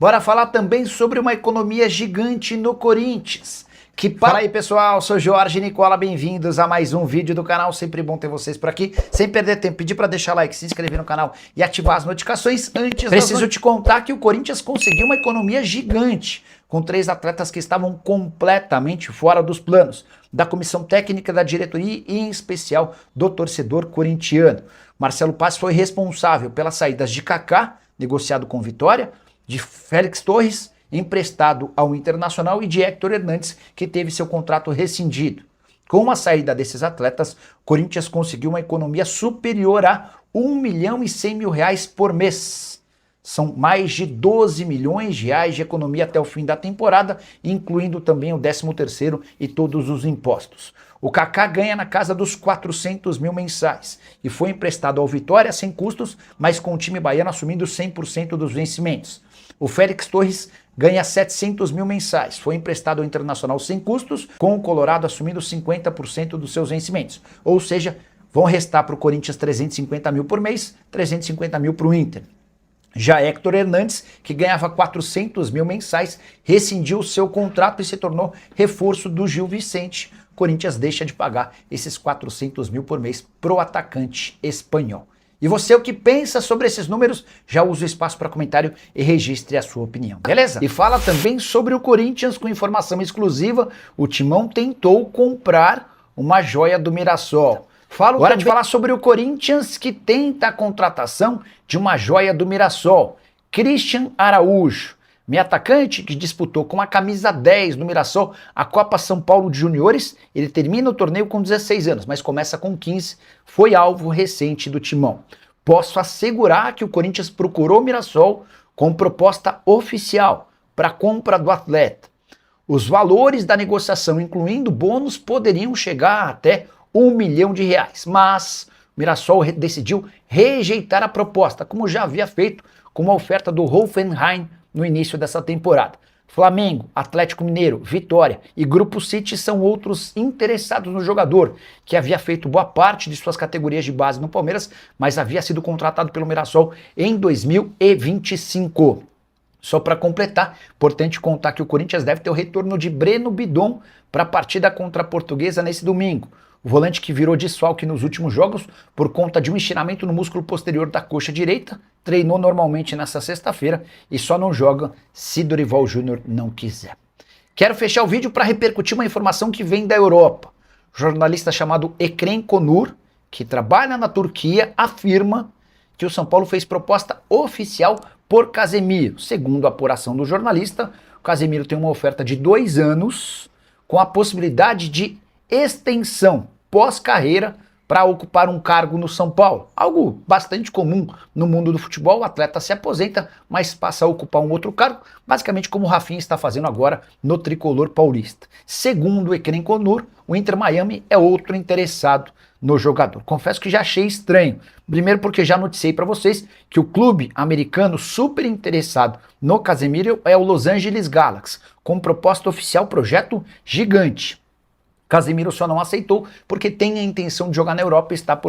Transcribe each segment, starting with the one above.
Bora falar também sobre uma economia gigante no Corinthians. Fala aí, pessoal, sou Jorge Nicola, bem-vindos a mais um vídeo do canal, sempre bom ter vocês por aqui. Sem perder tempo, pedir para deixar like, se inscrever no canal e ativar as notificações antes. Preciso te contar que o Corinthians conseguiu uma economia gigante, com 3 atletas que estavam completamente fora dos planos da comissão técnica, da diretoria e, em especial, do torcedor corintiano. Marcelo Paz foi responsável pelas saídas de Kaká, negociado com Vitória, de Félix Torres, emprestado ao Internacional, e de Héctor Hernandes, que teve seu contrato rescindido. Com a saída desses atletas, o Corinthians conseguiu uma economia superior a R$1.100.000 por mês. São mais de 12 milhões de reais de economia até o fim da temporada, incluindo também o 13º e todos os impostos. O Kaká ganha na casa dos 400 mil mensais e foi emprestado ao Vitória sem custos, mas com o time baiano assumindo 100% dos vencimentos. O Félix Torres ganha 700 mil mensais, foi emprestado ao Internacional sem custos, com o Colorado assumindo 50% dos seus vencimentos. Ou seja, vão restar para o Corinthians 350 mil por mês, 350 mil para o Inter. Já Héctor Hernandes, que ganhava 400 mil mensais, rescindiu seu contrato e se tornou reforço do Gil Vicente. O Corinthians deixa de pagar esses 400 mil por mês pro atacante espanhol. E você, o que pensa sobre esses números? Já usa o espaço para comentário e registre a sua opinião, beleza? E fala também sobre o Corinthians com informação exclusiva. O Timão tentou comprar uma joia do Mirassol. Hora de falar sobre o Corinthians, que tenta a contratação de uma joia do Mirassol. Christian Araújo, meio atacante que disputou com a camisa 10 do Mirassol a Copa São Paulo de Juniores. Ele termina o torneio com 16 anos, mas começa com 15. Foi alvo recente do Timão. Posso assegurar que o Corinthians procurou o Mirassol com proposta oficial para a compra do atleta. Os valores da negociação, incluindo bônus, poderiam chegar até R$1 milhão, mas o Mirassol decidiu rejeitar a proposta, como já havia feito com uma oferta do Hoffenheim no início dessa temporada. Flamengo, Atlético Mineiro, Vitória e Grupo City são outros interessados no jogador, que havia feito boa parte de suas categorias de base no Palmeiras, mas havia sido contratado pelo Mirassol em 2025. Só para completar, importante contar que o Corinthians deve ter o retorno de Breno Bidon para a partida contra a Portuguesa nesse domingo. O volante, que virou desfalque nos últimos jogos por conta de um estiramento no músculo posterior da coxa direita, treinou normalmente nesta sexta-feira e só não joga se Dorival Júnior não quiser. Quero fechar o vídeo para repercutir uma informação que vem da Europa. O jornalista chamado Ekrem Konur, que trabalha na Turquia, afirma que o São Paulo fez proposta oficial por Casemiro. Segundo a apuração do jornalista, o Casemiro tem uma oferta de 2 anos com a possibilidade de extensão pós-carreira para ocupar um cargo no São Paulo. Algo bastante comum no mundo do futebol. O atleta se aposenta, mas passa a ocupar um outro cargo, basicamente como o Rafinha está fazendo agora no tricolor paulista. Segundo o Ekrem Konur, o Inter Miami é outro interessado no jogador. Confesso que já achei estranho. Primeiro porque já noticiei para vocês que o clube americano super interessado no Casemiro é o Los Angeles Galaxy, com proposta oficial, projeto gigante. Casemiro só não aceitou porque tem a intenção de jogar na Europa e está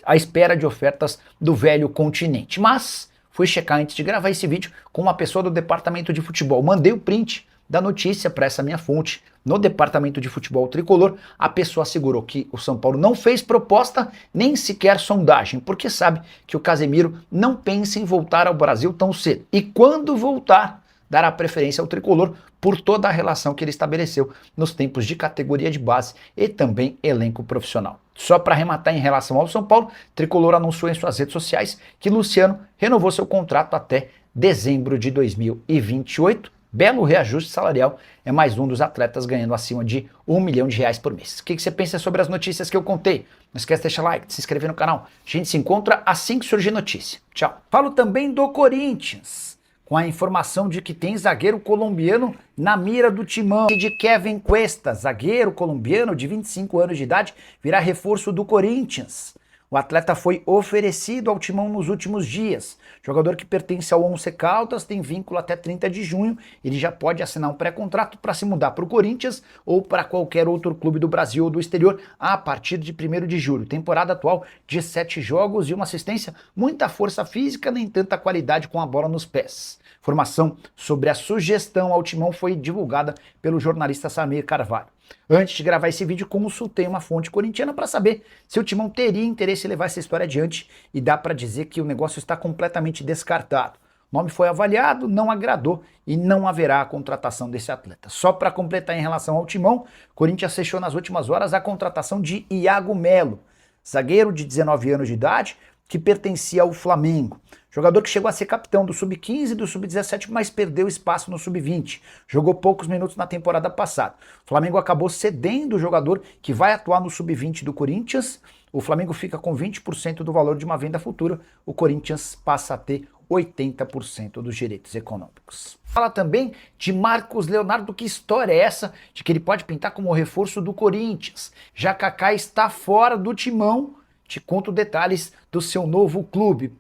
à espera de ofertas do velho continente. Mas fui checar antes de gravar esse vídeo com uma pessoa do departamento de futebol. Mandei o print da notícia para essa minha fonte no departamento de futebol tricolor. A pessoa assegurou que o São Paulo não fez proposta, nem sequer sondagem, porque sabe que o Casemiro não pensa em voltar ao Brasil tão cedo. E quando voltar, dará preferência ao tricolor por toda a relação que ele estabeleceu nos tempos de categoria de base e também elenco profissional. Só para arrematar em relação ao São Paulo, tricolor anunciou em suas redes sociais que Luciano renovou seu contrato até dezembro de 2028. Belo reajuste salarial, é mais um dos atletas ganhando acima de R$1 milhão por mês. O que você pensa sobre as notícias que eu contei? Não esquece de deixar like, de se inscrever no canal. A gente se encontra assim que surgir notícia. Tchau. Falo também do Corinthians, com a informação de que tem zagueiro colombiano na mira do Timão, e de Kevin Cuesta, zagueiro colombiano de 25 anos de idade, virá reforço do Corinthians. O atleta foi oferecido ao Timão nos últimos dias. Jogador que pertence ao Once Caldas, tem vínculo até 30 de junho. Ele já pode assinar um pré-contrato para se mudar para o Corinthians ou para qualquer outro clube do Brasil ou do exterior a partir de 1º de julho. Temporada atual de 7 jogos e uma assistência, muita força física, nem tanta qualidade com a bola nos pés. Informação sobre a sugestão ao Timão foi divulgada pelo jornalista Samir Carvalho. Antes de gravar esse vídeo, consultei uma fonte corintiana para saber se o Timão teria interesse em levar essa história adiante, e dá para dizer que o negócio está completamente descartado. O nome foi avaliado, não agradou e não haverá a contratação desse atleta. Só para completar em relação ao Timão, o Corinthians fechou nas últimas horas a contratação de Iago Melo, zagueiro de 19 anos de idade, que pertencia ao Flamengo. Jogador que chegou a ser capitão do Sub-15 e do Sub-17, mas perdeu espaço no Sub-20. Jogou poucos minutos na temporada passada. O Flamengo acabou cedendo o jogador que vai atuar no Sub-20 do Corinthians. O Flamengo fica com 20% do valor de uma venda futura. O Corinthians passa a ter 80% dos direitos econômicos. Fala também de Marcos Leonardo. Que história é essa de que ele pode pintar como reforço do Corinthians? Já Kaká está fora do Timão. Te conto detalhes do seu novo clube.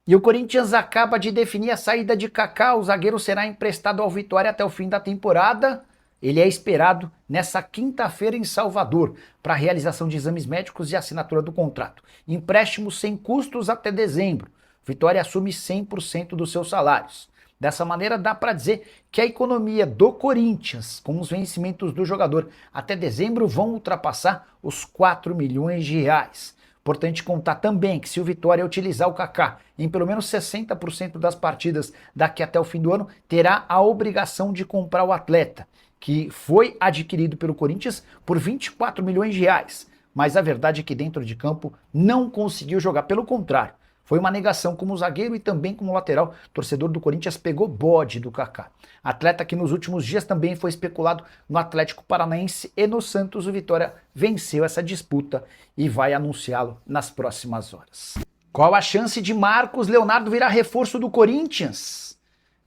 E o Corinthians acaba de definir a saída de Kaká. O zagueiro será emprestado ao Vitória até o fim da temporada. Ele é esperado nessa quinta-feira em Salvador para a realização de exames médicos e assinatura do contrato. Empréstimo sem custos até dezembro. Vitória assume 100% dos seus salários. Dessa maneira, dá para dizer que a economia do Corinthians, com os vencimentos do jogador até dezembro, vão ultrapassar os 4 milhões de reais. Importante contar também que se o Vitória utilizar o Kaká em pelo menos 60% das partidas daqui até o fim do ano, terá a obrigação de comprar o atleta, que foi adquirido pelo Corinthians por 24 milhões de reais. Mas a verdade é que dentro de campo não conseguiu jogar, pelo contrário. Foi uma negação como zagueiro e também como lateral. O torcedor do Corinthians pegou bode do Kaká. Atleta que nos últimos dias também foi especulado no Atlético Paranaense e no Santos. O Vitória venceu essa disputa e vai anunciá-lo nas próximas horas. Qual a chance de Marcos Leonardo virar reforço do Corinthians?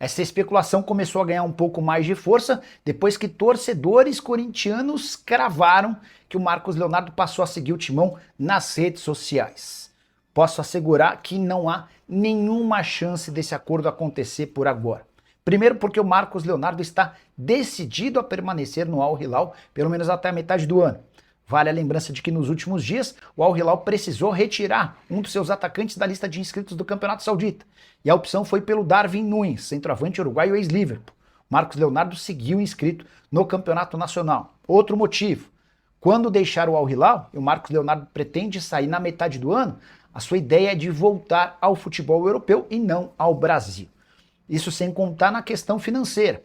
Essa especulação começou a ganhar um pouco mais de força depois que torcedores corintianos cravaram que o Marcos Leonardo passou a seguir o Timão nas redes sociais. Posso assegurar que não há nenhuma chance desse acordo acontecer por agora. Primeiro porque o Marcos Leonardo está decidido a permanecer no Al Hilal pelo menos até a metade do ano. Vale a lembrança de que nos últimos dias o Al Hilal precisou retirar um dos seus atacantes da lista de inscritos do Campeonato Saudita. E a opção foi pelo Darwin Núñez, centroavante uruguaio ex-Liverpool. Marcos Leonardo seguiu inscrito no Campeonato Nacional. Outro motivo: quando deixar o Al Hilal, e o Marcos Leonardo pretende sair na metade do ano, a sua ideia é de voltar ao futebol europeu e não ao Brasil. Isso sem contar na questão financeira.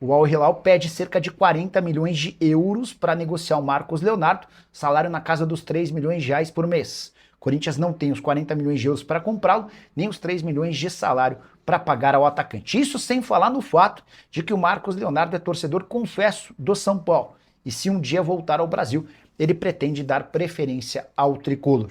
O Al Hilal pede cerca de 40 milhões de euros para negociar o Marcos Leonardo, salário na casa dos 3 milhões de reais por mês. O Corinthians não tem os 40 milhões de euros para comprá-lo, nem os 3 milhões de salário para pagar ao atacante. Isso sem falar no fato de que o Marcos Leonardo é torcedor confesso do São Paulo. E se um dia voltar ao Brasil, ele pretende dar preferência ao tricolor.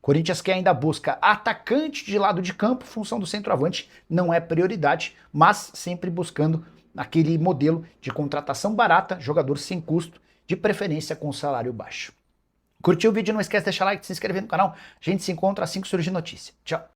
Corinthians, que ainda busca atacante de lado de campo, função do centroavante não é prioridade, mas sempre buscando aquele modelo de contratação barata, jogador sem custo, de preferência com salário baixo. Curtiu o vídeo? Não esquece de deixar like, de se inscrever no canal. A gente se encontra assim que surgir notícia. Tchau!